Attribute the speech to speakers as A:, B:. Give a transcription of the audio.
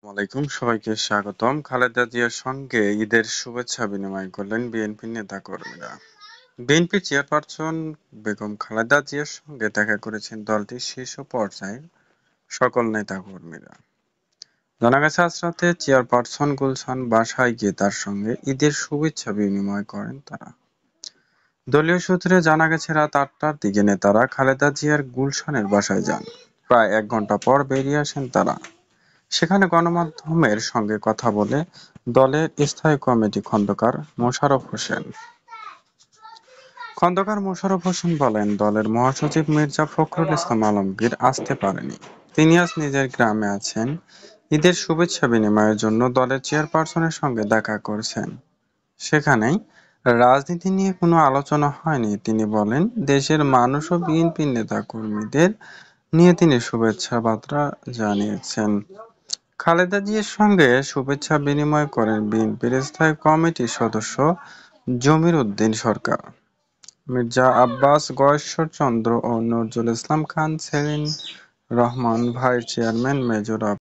A: আলাইকুম, সবাইকে স্বাগতম। খালেদা জিয়ার সঙ্গে ঈদের শুভেচ্ছা বিনিময় করলেন বিএনপি নেতাকর্মীরা। বিএনপি চেয়ারপারসন বেগম খালেদা জিয়ার সঙ্গে দেখা করেছেন দলটির শীর্ষ পর্যায়ের সকল নেতাকর্মীরা। জানা গেছে, আজ রাতে চেয়ারপারসন গুলশান বাসায় গিয়ে তার সঙ্গে ঈদের শুভেচ্ছা বিনিময় করেন তারা। দলীয় সূত্রে জানা গেছে, রাত ৮টার দিকে নেতারা খালেদা জিয়ার গুলশানের বাসায় যান। প্রায় ১ ঘণ্টা পর বেরিয়ে আসেন তারা। সেখানে গণমাধ্যমের সঙ্গে কথা বলে দলের স্থায়ী কমিটি খন্দকার মোশাররফ হোসেন বলেন, দলের মহাসচিব মির্জা ফখরুল ইসলাম আলমগীর আসতে পারেনি। তিনি আজ নিজের গ্রামে আছেন। ঈদের শুভেচ্ছা বিনিময়ের জন্য দলের চেয়ারপারসনের সঙ্গে দেখা করেছেন। সেখানেই রাজনীতি নিয়ে কোনো আলোচনা হয়নি। তিনি বলেন, দেশের মানুষ ও বিএনপির নেতাকর্মীদের নিয়ে তিনি শুভেচ্ছা বার্তা জানিয়েছেন। খালেদা জিয়ার সঙ্গে শুভেচ্ছা বিনিময় করেন বিএনপির স্থায়ী কমিটির সদস্য জমির উদ্দিন সরকার, মির্জা আব্বাস, গয়েশ্বর চন্দ্র ও Nazrul Islam Khan, Selim Rahman, vice chairman major